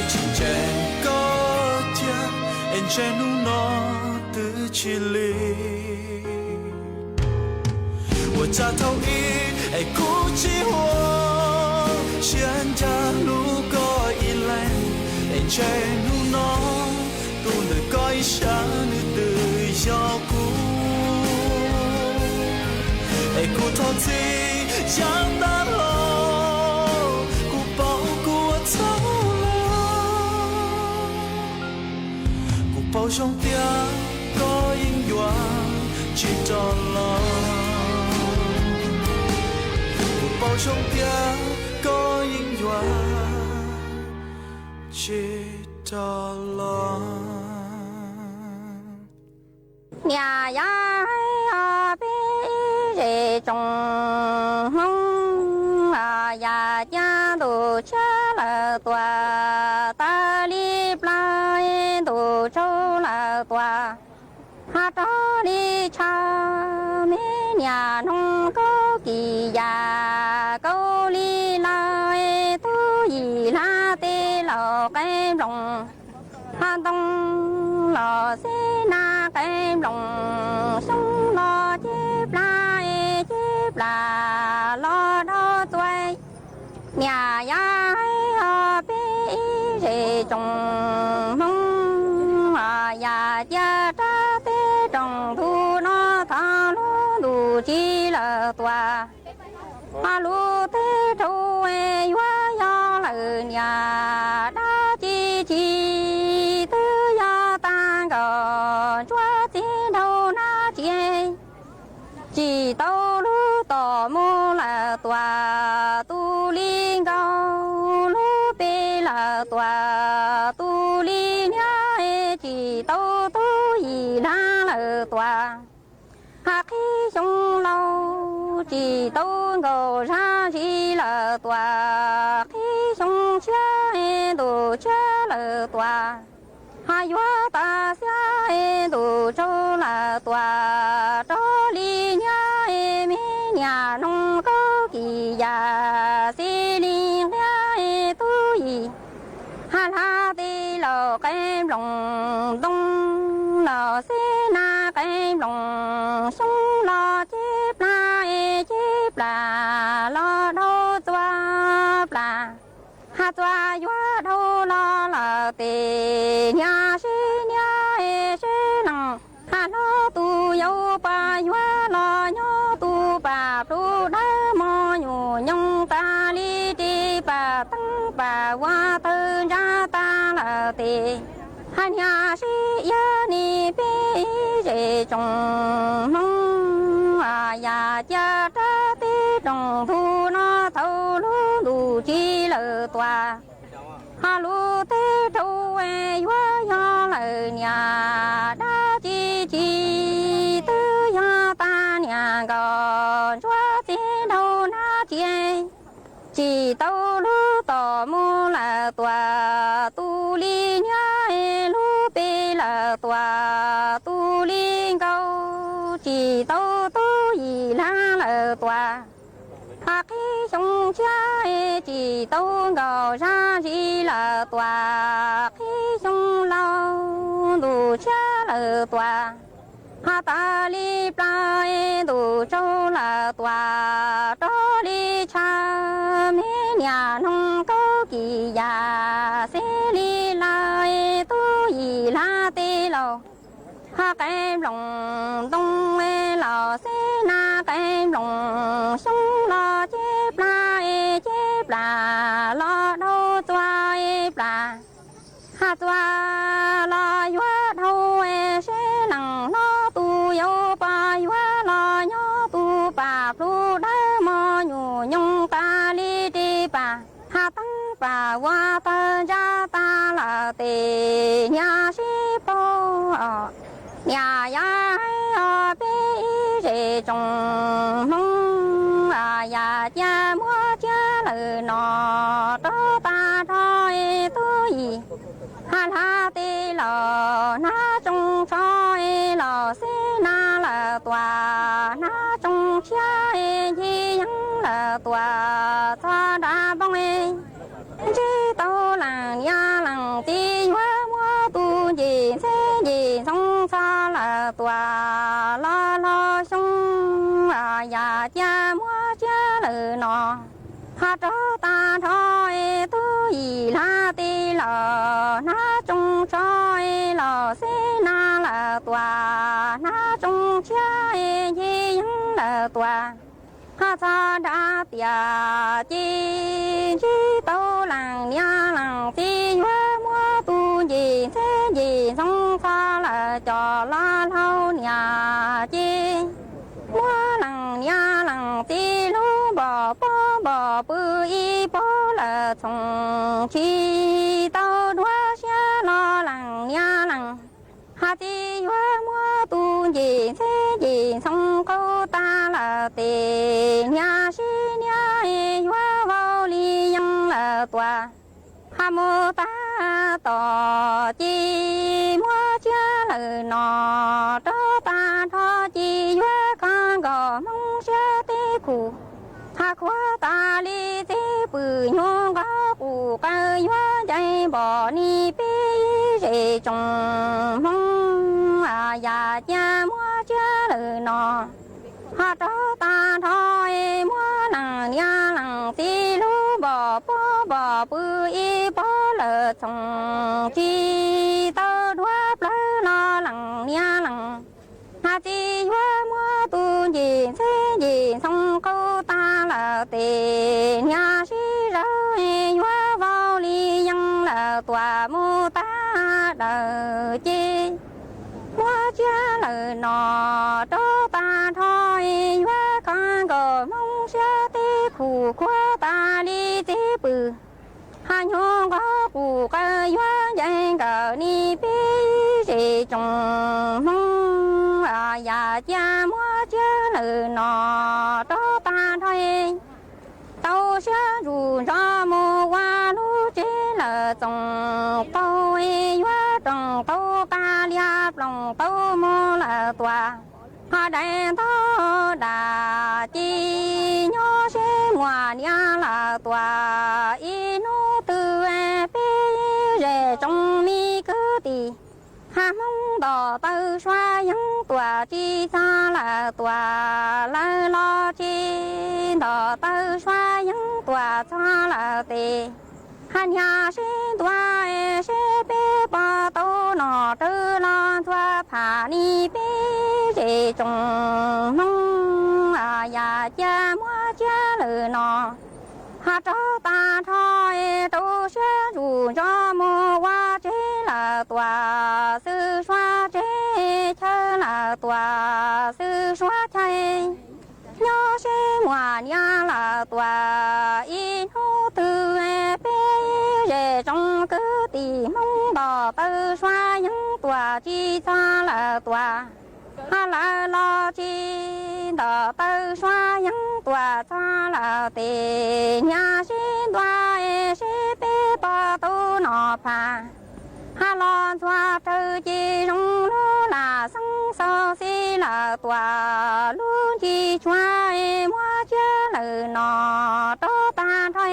chim chen có tia em chen nu nó từ chi li 我扎头一哎哭泣我现在路过一来哎chen nu nó tu nữ coi sáng nữ từ gió cũ ai cô thọ gì chẳng đã lo cô bảo cô thấu lo cô bảo trong tiếng có yên dọa chỉ cho lo cô bảo trong tiếng có yên dọa chỉ cho lo nhà ya bé rể trồng hông ya ya đồ cha là tòa ta li plai đồ châu là tòa ha đó đi cha mẹ nhà nông có kỳ già câu li lai tu gì la tê lò cái rồng ha đông lò xe na cái rồng sông lò chép là lo đó tuổi nhà ya bé rể trồng mông ya ya ta tê trồng thu nó thà nó đủ chi là tòa ha lu tê trâu e hoa ya là nhà đã chi tư ya ta gò chúa tiếng đâu na chỉ tao lu tò mô là tòa tu liên cao lu bê là tòa tu liên nhá chỉ tao tu gì la là tòa ha khi trong lâu chỉ tao ngồi ra chỉ là tòa khi trong cha đồ cha là tòa hai hóa ta xa đồ châu là tòa đó li nhá mẹ nhà nông có kỳ già xí liên nhá tu gì ha la tê lò cái lòng đông lò xí na cái lòng sông lò chép là lo đâu toa là ha toa hóa đâu lo là tê nhà xí năng ha nó tu dâu ba hóa lo nhó tu bà tu đá mò nhủ nhung ta li đi bà tăng bà hoa tư ra ta là tê ha nhà xí ya ni bê rể trồng mông ya cha ta tê trồng thu nó thâu lú đủ chi lờ tòa ha lu tê trâu e hóa ya lờ nhà đã chi tư ya ta nhà gò chúa tê đâu na chỉ tao lu tò mô là tòa tu li nhá lu bê là tòa tu li cao chỉ tao tu gì la là tòa ha khi trong cha chỉ tao gò ra chỉ là tòa khi trong lâu đủ cha là tòa ha ta li plai đủ châu là tòa đó li cha mẹ nhà nông có kỳ già sẽ li lai tu gì la tê lò ha cái lòng đông e lò sẽ na cái lòng sông lò chép là lo đâu toa là ha toa lo hóa đâu e sẽ nằng nó tu yêu ba hóa lo nhó tu bà tu đá mò nhủ nhung ta li đi bà ha tăng bà hoa ta ra ta là tề nhà sĩ po nhà ya bé rể trồng mông ya cha mua cha lờ nọ đó ta thôi tu gì ha la tê lò na trong soi lò xí na là tòa na trong cha chi yang là tòa ta đã bông chi tao là ya lằng lờ na chung trai lờ xí na lờ tòa na chung chia gì lờ tòa ha cha đã tia chi chi tàu làng nhà làng chi hoa mua tu gì thế gì song pha là trò la lâu nhà chi mua làng nhà làng chi lú bỏ bự y bỏ là从chi tàu đua xe lo làng nhà làng ha chi hoa mua tu gì thế gì song câu ta là tề nhà si nhà hoa vào li yang là tòa ha mô ta tỏ chi mua chia lời nọ đó ta thọ chi hoa con gò mong xe tê khu ha khoa ta li tê bự nhung gõ bù ca hoa dây bỏ ni bê rê trồng mong à ya cha mua chia lời nọ ha đó ta thôi mua lằng nhà lằng ti lú bỏ bự y bỏ lờ chồng chi tơ đua lỡ lo lằng nhà lằng ha chi hoa mua tu gì thế gì xong câu ta là tề nhà si ra hoa vào li yang là tòa mô ta đời chi mua chia lời nọ đó ta thôi hoa con gò mong xe tê khu khoa ta đi tê bự hai nhung có bù ca hoa dây cờ ni bê rì trồng mong à ya cha mua chia lời nọ đó ta thôi tàu xe dù ra mô qua lú chế là trồng tàu hoa trồng tàu ca liệp lòng tàu mô là tòa ha đại tàu đà chi nhó xe ngoà nhà là tòa y nô tư bê rề trong mi cứ tì ha mong đỏ tàu xoa yang tòa chi xa là tòa la lo chi đỏ tàu xoa yang tòa xa là tì ha nhà xe tòa xe bê ba tàu nọ tư lo tòa phá ni bê rề trồng mong à ya cha mua cha lời nọ ha cho ta thôi đâu xe dù cho mô qua chế là tòa sư xoa chế chơ là tòa sư xoa chay nhó xe ngoà nhà là tòa y hô tư bê rề trong cứ tì mong đỏ tư xoa những tòa chi xa là tòa ha la lo chi đỏ tư xoa những tòa xa là tề nhà xin tòa xe bê ba tu nọ phà ha lo xoa tư chi rung lú là sang so si là tòa luôn chi choa mua chia lời nọ đó ta thôi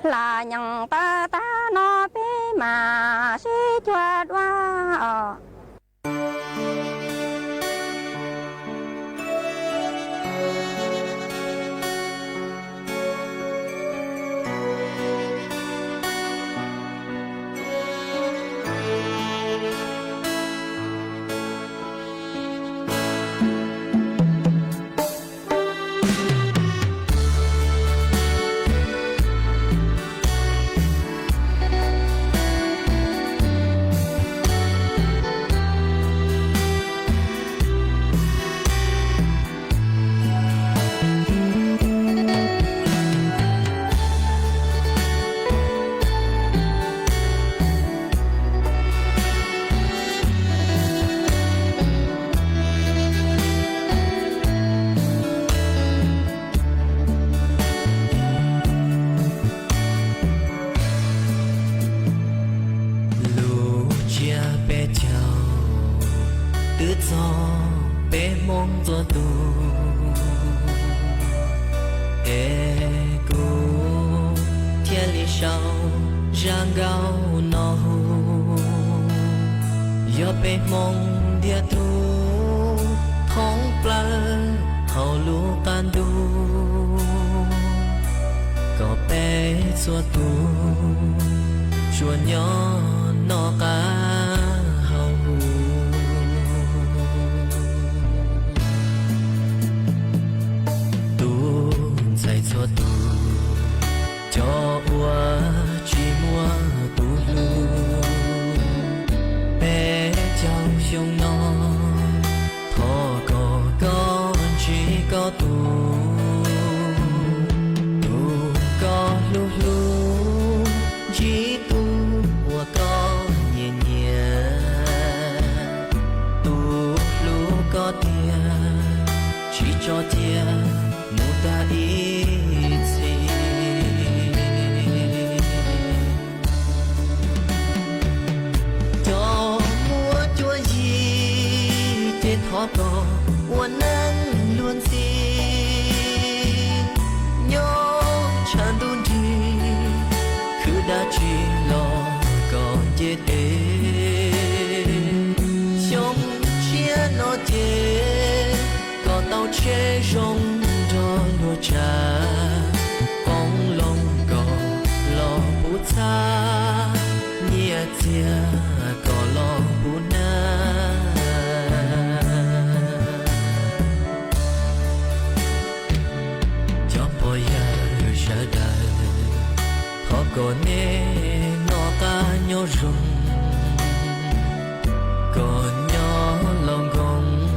là nhận ta nó bê mà sẽ choa đoa chùa nhỏ nó cá hầu tu dạy cho tu cho ua chỉ mua tu lu bé cháu trong nó thọ có con chỉ có tu có lu lu chỉ tu ua có nhẹ nhẹ tu lu có tiền chỉ cho tiền mu ta ít gì cho mua chúa gì trên họ có ua nắng luôn xin nhớ chẳng đun đi cứ đã chỉ lo còn chết ế sống chia nó chết có tao chế rong cho lúa trà bóng lông có lo bút xa nhẹ chia có lo bút na cho bây giờ sẽ đời họ có nè nó ta nhớ rung có nhỏ lòng gồng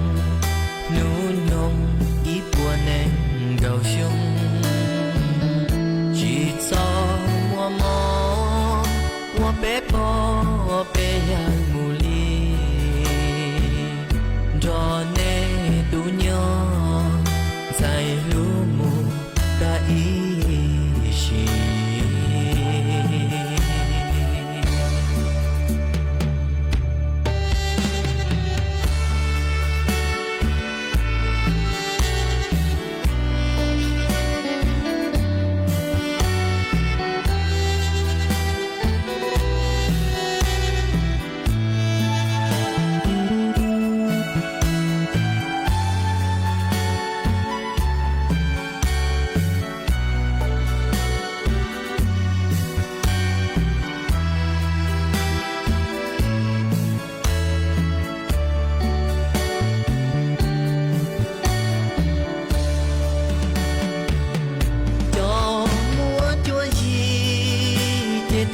nụ nồng ít buồn em gào sông chỉ cho mua mò mua bé bò bé yang mù li cho nè tu nhỏ dài lú mù ta ý gì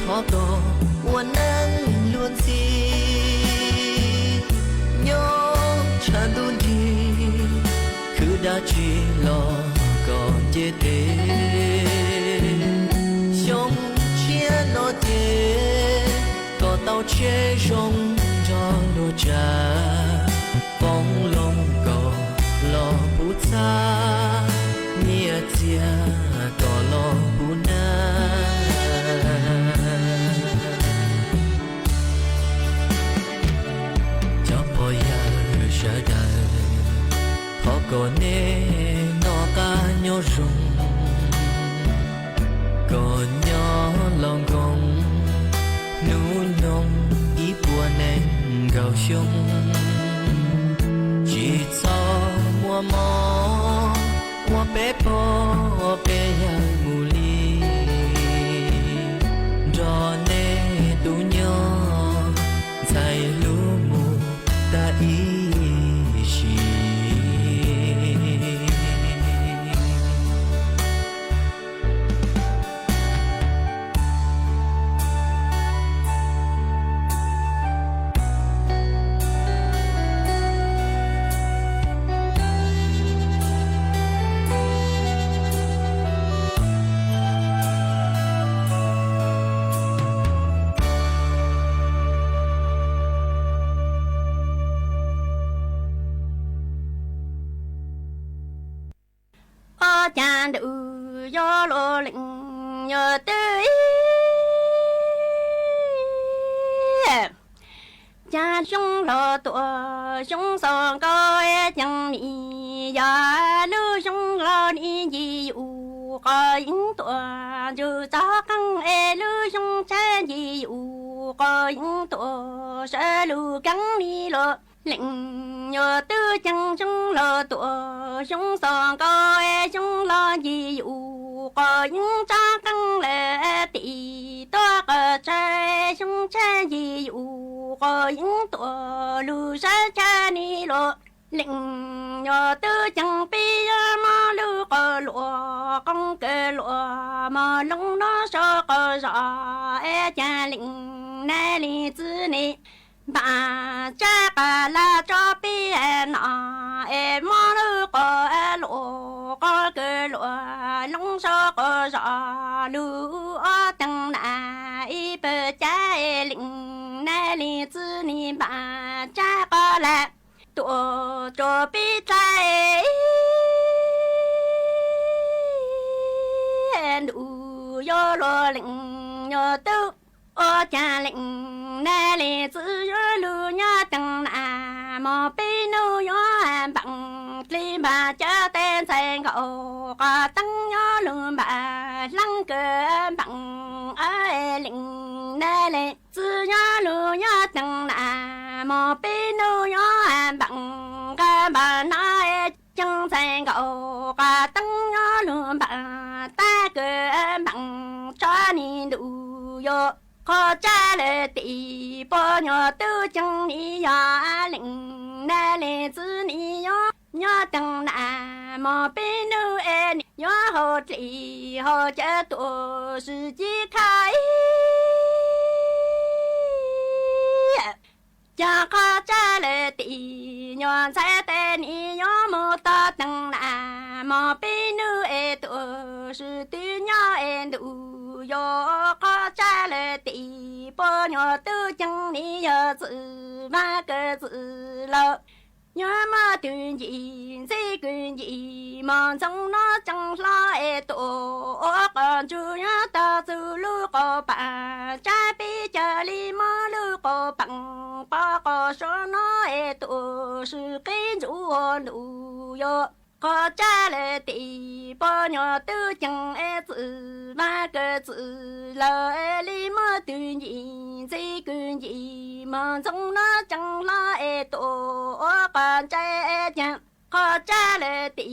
họ có ua nắng luôn xin nhớ chẳng đun đi cứ đã chỉ lo còn chết ế sống chia nó chết có tao chế rong cho lúa trà bóng lông có lo bút xa nhẹ chia có lo bút na sẽ đời họ có nè nó cá nhớ rung có nhỏ lòng gồng nụ nồng ít buồn em gào sông chỉ cho mua mò mua bé bò bé yang mù li cho nè tu nhỏ dài lú mù ta ý chan du yo lo ling yo tư cha sung lo tua sung son coi chẳng mi ya lu sung lo ni ji u coi tua ju cha căng e lu sung cha ji u coi tua sa lu căng ni lo lệnh nhờ tư chẳng chúng lo tụa chúng son coi chúng lo gì u coi những cha căng lệ tỷ toa cờ trái cha gì dụ có những tổ lù sa cha ni lộ lệnh nhỏ tư chẳng bi mà lù có lụa con kê lụa mà lông nó cho có rõ e cha lệnh nè li tư ni bà cha bà la cho bi nọ e mà lù có e lụa có kê lụa lông cho có rõ lù ở tầng nà y bờ cha e lệnh nè li tư ni bà cha có là tổ cho bi trai đủ yo lo lệnh yo tư ô cha lệnh nè lệ chữ yo lu nha tầng nà mò bi nu yo bằng li bà cha tên sen gạo cả tăng yo lu bà lăng cơ bằng ai lệnh nè lệ chữ yo lu nha tầng nà mò bi nu yo bằng cả bà nai chân sen gạo cả tăng yo lu bà ta cơ bằng cho ni đủ yo khó cha lệ tỷ bỏ nhỏ tư chân ni ya lệnh nè lệ chữ ni yo nhỏ tầng nà mò bi nu e nhỏ hồ trị hồ cha tổ sự chi khai cha khó cha lệ tỷ nhỏ sẽ tên ni nhỏ mô ta tầng nà mò bi nu e tổ sự tư nhỏ e đủ yo khó cha lệ tỷ bỏ nhỏ tư chân ni yo chữ mà cơ chữ lo nhớ mà tuyên gì dây quyền gì mà trong nó chẳng lo e tổ còn chú nhớ ta từ lúc có bà cha bi cha li mà lúc có bằng ba có số nó e tổ sự cái chủ đủ yo có cha lệ tỷ bỏ nhỏ tư chẳng e chữ mà cơ chữ lo e li mà tuyên gì dây quyền gì mà trong nó chẳng lo e tổ còn cha e chẳng có cha lệ tỷ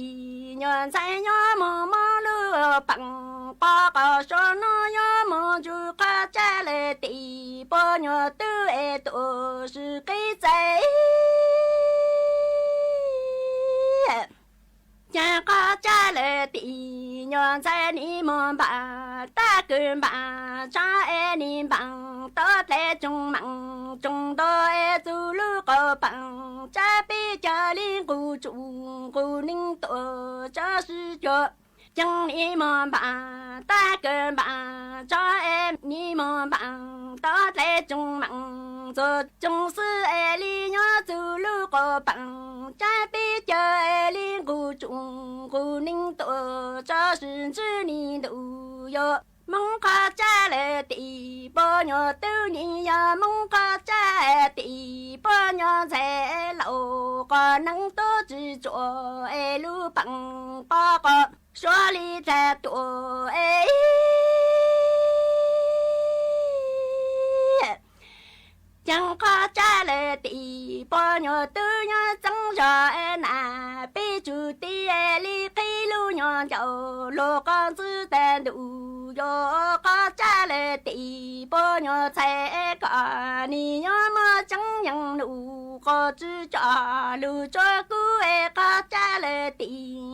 nhọn sai nhỏ mà lu bằng ba có số nó nhỏ mà chú có cha lệ tỷ bỏ nhỏ tư e tổ sự cái trái cha có cha lệ tỷ nhọn sai ni mò bà ta cơn bà cha e ni bằng tớ lệ chung mặn chung đôi e tu lu có bằng cha bi cha liên cụ chủ cụ ninh tổ cha sư cho chẳng ni mò bà ta cơn bà cha em ni mò bằng tớ lệ chung mặn rồi chung sư e li nhớ tu lu có bằng cha bi cha e liên cụ chủ cụ ninh tổ cha sư chữ ni đủ yo mong có cha lệ tỷ bỏ nhỏ tư ni ya mong có cha tỷ bỏ nhỏ dễ lâu có năng tố chỉ cho e lu bằng ba có số li cha tổ e chẳng có cha lệ tỷ bỏ nhỏ tư nhỏ chẳng rõ e nà bi chủ ti e li khi lu nhỏ dầu lô con sư tên đủ yo có cha lệ tỷ bỏ nhỏ xe cả ni nhỏ mà chẳng nhận đủ có chữ cho lu cho cú e có cha lệ tỷ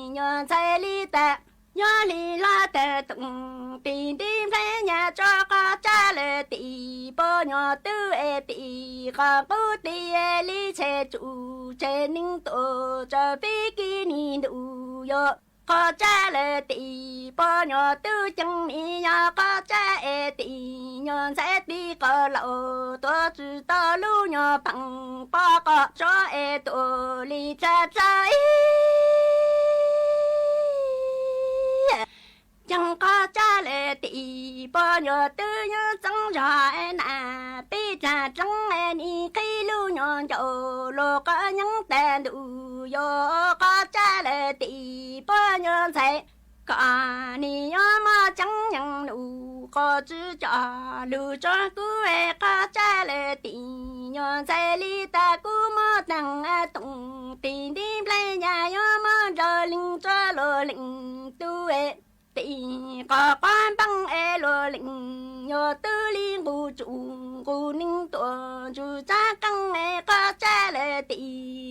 nhỏ xe li ta nhỏ li la ta tung tin tin phải nhà cho có cha lệ tỷ bỏ nhỏ tư e tỷ có cú tỷ e li che chủ che ninh tổ cho bi ki ni đủ yo có cha lệ tỷ bỏ nhỏ tư chẳng ni nhà có cha e tỷ nhon sẽ đi có lậu tôi chỉ ta lu nhỏ bằng ba có cho e tổ li cha trái chẳng có cha lệ tỷ bỏ nhỏ tư nhỏ chẳng rõ e nà bi cha chẳng e ni khi lu nhỏ dầu lô có những tên đủ yo có cha lệ tỷ bỏ nhỏ sẽ cả ni nhỏ mà chẳng nhận đủ có chữ cho lu cho cú e có cha lệ tỷ nhỏ sẽ li ta cú mà tăng tung tin đi play nhà nhỏ mà rồi linh cho lô linh tu e tỷ có quan bằng e lô linh nhỏ tư liên vũ trụ cô ninh tuần chú cha căng nghe có cha lệ tỷ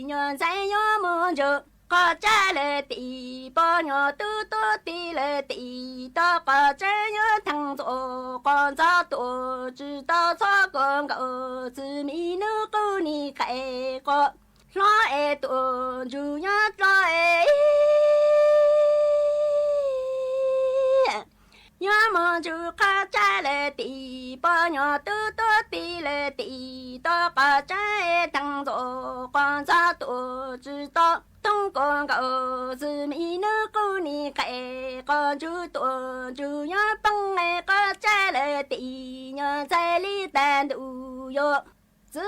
nhon say nhon môn chú có cha lệ tỷ bao nhon tu tu tỷ lệ tỷ ta có cha nhon thằng tổ con cha tổ chú ta cho con cậu chú mi nữ cô ni khai có lo e tuần chú nhon lo e nhớ mong chú có cha lệ tỷ bao nhiêu tu tu tỷ lệ tỷ ta có cha thằng tổ con cha tổ chú ta tung con cậu chú mi nữ cô ni khai con chú tổ chú nhớ bằng ngày có cha lệ tỷ nhớ trái lý đàn đủ yo giữ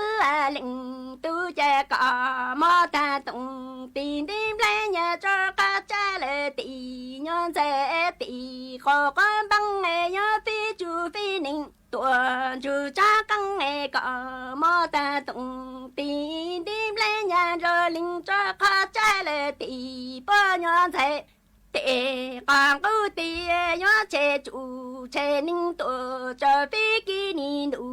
lệnh tu cha cả mà ta tung tìm tìm lấy nhà cho cả cha lệ tỷ nhớ trái tỷ khó con bằng ngày nhớ phi chú phi ninh tuần chú cha căng ngày cả mà ta tung tìm tìm lấy nhà cho linh cho cả cha lệ tỷ bao nhớ trái tỷ càng cứ tỷ nhớ chế chủ chế ninh tổ cho phi kỳ ninh đủ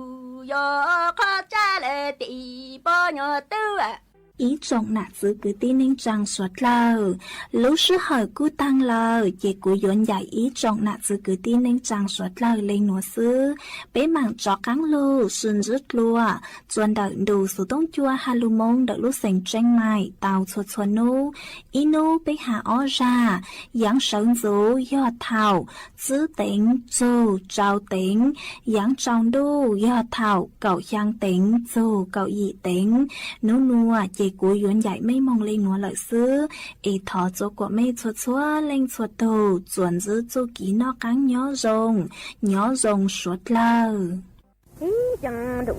yo khó cha lệ tỷ bao nhiêu tư à ý trọng nạt giữ cứ tin nên rằng suốt lâu lúc sư hỏi cứ tăng lâu chỉ cứ dọn dạy ý trọng nạt giữ cứ tin nên rằng suốt lâu lên nửa sư bé mảng chó cắn lô xuân rứt lùa chuẩn đợi đủ số tông chua halu mông đợi lúc sành tranh mày tàu chuột chuột nô ý nô bé hạ ó ra giáng sống dấu do thảo giữ tính dù trao tính giáng trong đô do thảo cậu giang tính dù cậu dị tính nô nua chỉ cú yuan dạy mấy mong lên nó lợi xứ ý thọ chỗ của mấy chuột chúa lên chuột đầu chuẩn giữ chỗ ký nó cắn nhỏ rồng suốt lâu ý chẳng đủ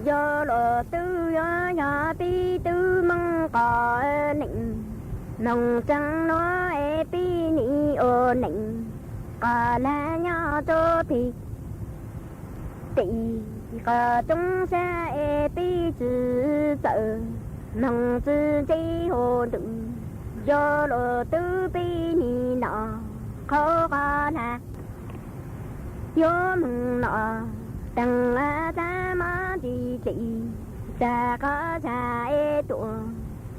do lo tư do nhà bi tư mong có nịnh nông chẳng nó e bi ni ô nịnh có là nhỏ cho thì tỷ có trong xa e bi chữ sợ nông chữ chi hồ đủ do lo tư bi ni nọ khó có là do mừng nọ đằng ta mà đi chị ta có cha e tuổi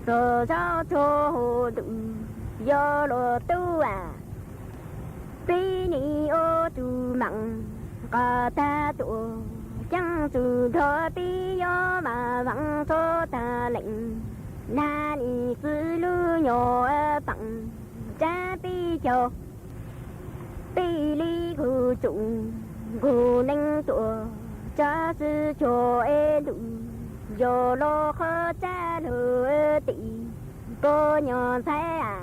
rồi cho hồ đủ do lo tu à bi ni ô tu mặn có ta tuổi chẳng từ thọ bi do mà vắng cho ta lệnh na ni sư lưu nhỏ bằng cha bi cho bi li khu chủ khu ninh tuổi cha sư cho e đủ do lo khó cha lừa tỷ cô nhỏ thấy à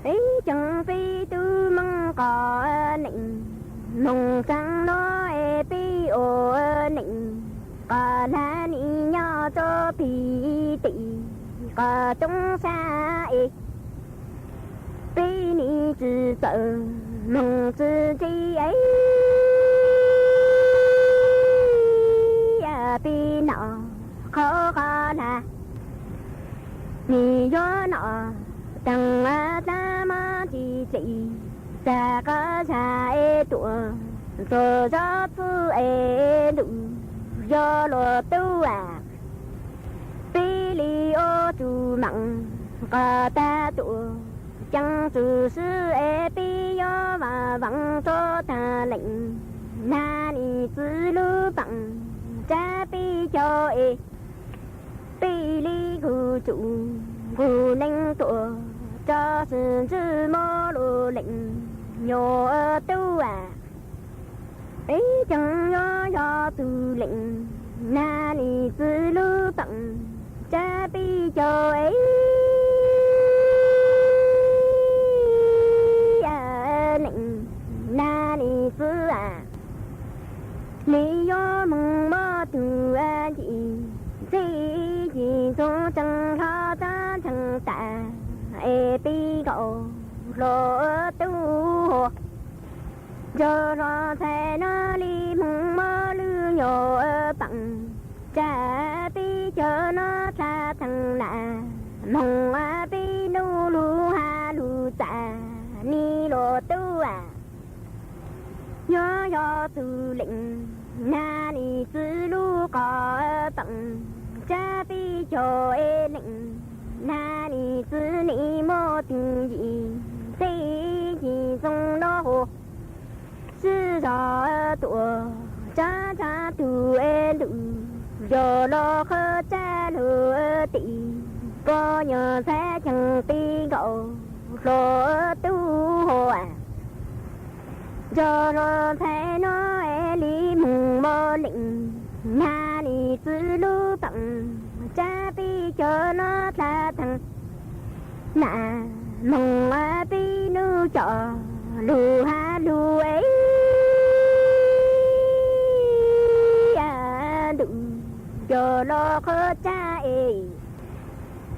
ấy chẳng phi tư mong có nịnh nông sang nó e pi ô nịnh có là ni nhỏ cho phi tỷ có trong xa e pi ni chỉ sợ nông chỉ chi ấy pi nọ khó khó là ni gió nọ đằng ta mà chỉ ta có cha e tuổi rồi gió phu e đủ do lo tu à pi li ô tu mặn có ta tuổi chẳng từ sư e pi gió mà vắng cho ta lệnh na ni sư lưu bằng cha pi cho e pi li khu chủ khu ninh tuổi cho sự chữ mô lô lệnh nhỏ tu à ấy chẳng nhỏ tu lệnh na ni sư lưu bằng cha pi cho ấy lệnh na ni sư à lý do mong mơ tu a gì cho chẳng khó ta chẳng tạ e pi cậu lo tu hồ giờ lo thế nó li mong mơ lưu nhỏ bằng cha pi cho nó cha thằng nà mong a pi nu lu ha lu cha ni lo tu à do tu lệnh na ni 思路高等，这比较的冷，那里是你莫定义，谁其中落后，是绕多，渣渣土的路，绕落河在路地，个人在墙壁高，落土啊。cho nó thấy nó li mùng mơ lịnh na ni tư lu bằng cha bi cho nó tha thằng na mùng bi nu cho lu ha lu ấy đừng cho nó khơ cha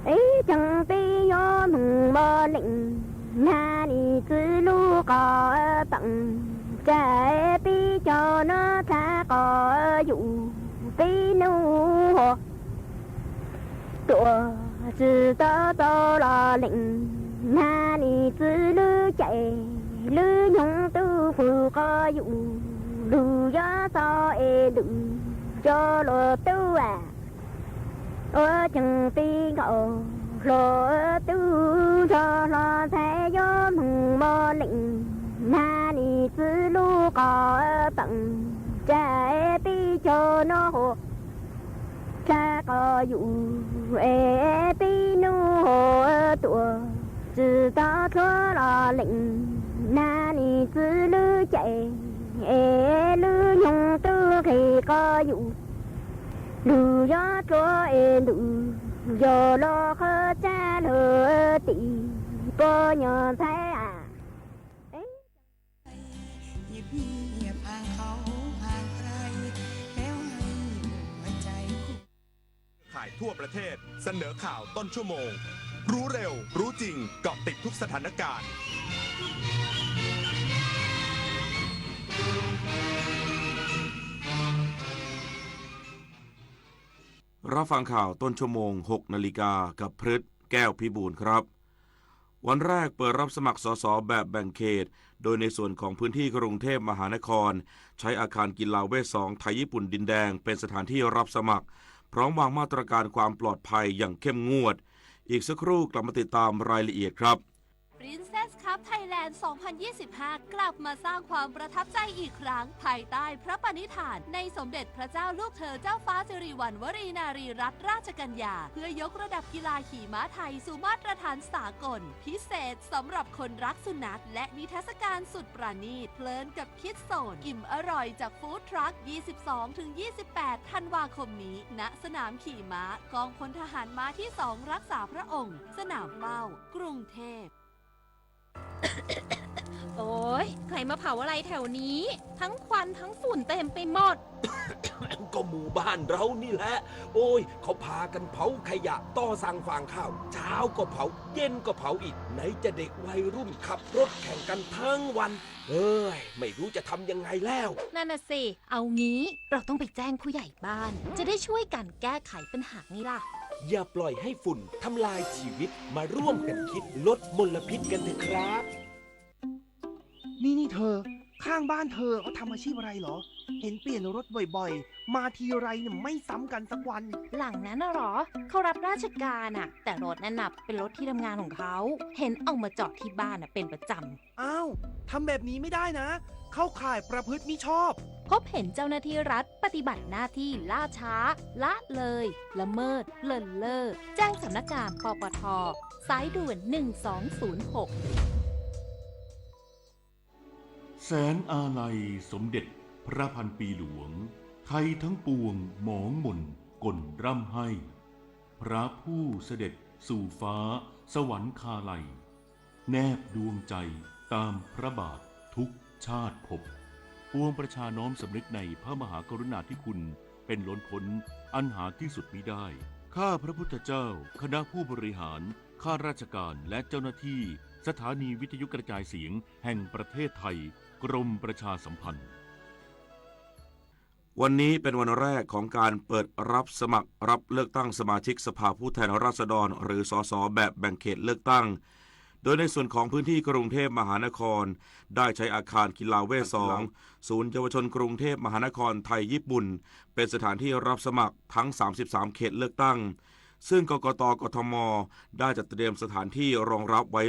ấy chẳng bi yo mùng mơ lịnh na ni tư lu có bằng trái bi cho nó tha có dụ bi nu hồ tụa sư tơ tơ lo lệnh na ni tư lư chạy lư nhung tư phù có dụ lư gió so e đừng cho lo tư à ở chẳng bi ngộ lo tư cho lo thấy gió mừng mơ lệnh na ni tư lu có bằng trái bi cho nó hồ cha có dụ e bi nu hồ tụa sư ta thua lo lệnh na ni tư lư chạy e lư nhung tư khi có dụ lư gió chúa e lư giờ lo khơ cha lơ tị cô nhờ thấy à ข่ายทั่วประเทศเสนอข่าวต้นชั่วโมงรู้เร็วรู้จริงเกาะติดทุกสถานการณ์รับฟังข่าวต้นชั่วโมง 6 นาฬิกากับพฤทธิ์แก้วพิบูลครับวันแรกเปิดรับสมัครสสแบบแบ่งเขตโดยในส่วนของพื้นที่กรุงเทพมหานครใช้อาคารกีฬาเวท2ไทยญี่ปุ่นดินแดงเป็นสถานที่รับสมัครพร้อมวางมาตรการความปลอดภัยอย่างเข้มงวดอีกสักครู่กลับมาติดตามรายละเอียดครับ Princess Cup Thailand 2025 กลับมาสร้างความประทับใจอีกครั้งภายใต้พระปณิธานในสมเด็จพระเจ้าลูกเธอเจ้าฟ้าสิริวัณวรีนารีรัตนราชกัญญาเพื่อยกระดับกีฬาขี่ม้าไทยสู่มาตรฐานสากลพิเศษสำหรับคนรักสุนัขและนิทรรศการสุดประณีตเพลินกับคิดโซนอิ่มอร่อยจากฟู้ดทรัค 22-28 ธันวาคมนี้ณสนามขี่ม้ากองพลทหารม้าที่ 2 รักษาพระองค์สนามเป้ากรุงเทพ โอ้ยใครมาเผาอะไรแถวนี้ทั้งควันทั้งฝุ่นเต็มไปหมด ก็หมู่บ้านเรานี่แหละโอ้ยเขาพากันเผาขยะต่อสั่งฟางข้าวเช้าก็เผาเย็นก็เผาอีกไหนจะเด็กวัยรุ่นขับรถแข่งกันทั้งวันเอ้ยไม่รู้จะทำยังไงแล้วนั่นน่ะสิเอางี้เราต้องไปแจ้งผู้ใหญ่บ้านจะได้ช่วยกันแก้ไขปัญหานี้ล่ะอย่าปล่อยให้ฝุ่นทำลายชีวิตมาร่วมกันคิดลดมลพิษกันเถอะครับนี่เธอข้างบ้านเธอเขาทำอาชีพอะไรเหรอเห็นเปลี่ยนรถบ่อยๆมาทีไรเนี่ยไม่ซ้ำกันสักวันหลังนั้นน่ะหรอเขารับราชการอ่ะแต่รถนั่นน่ะเป็นรถที่ทำงานของเขาเห็นเอามาจอดที่บ้านน่ะเป็นประจำอ้าวทำแบบนี้ไม่ได้นะเข้าข่ายประพฤติมิชอบพบเห็นเจ้าหน้าที่รัฐปฏิบัติหน้าที่ล่าช้าละเลยละเมิดเลินเล่อแจ้งสำนักงานปปท.สายด่วน1206แสนอาลัยสมเด็จพระพันปีหลวงไทยทั้งปวงหมองหม่นก่นร่ำให้พระผู้เสด็จสู่ฟ้าสวรรคาลัยแนบดวงใจตามพระบาททุกชาติภพปวงประชาน้อมสำนึกในพระมหากรุณาธิคุณเป็นล้นพ้นอันหาที่สุดมิได้ข้าพระพุทธเจ้าคณะผู้บริหารข้าราชการและเจ้าหน้าที่สถานีวิทยุกระจายเสียงแห่งประเทศไทยกรมประชาสัมพันธ์วันนี้เป็นวันแรกของการเปิดรับสมัครรับเลือกตั้งสมาชิกสภาผู้แทนราษฎรหรือสสแบบแบ่งเขตเลือกตั้ง โดยในส่วนของพื้นที่กรุงเทพมหานครได้ใช้อาคารกีฬาเวท2ศูนย์เยาวชนกรุงเทพมหานครไทยญี่ปุ่นเป็นสถานที่รับสมัครทั้ง33เขตเลือกตั้งซึ่งกกต.กทม.ได้จัดเตรียมสถานที่รองรับไว้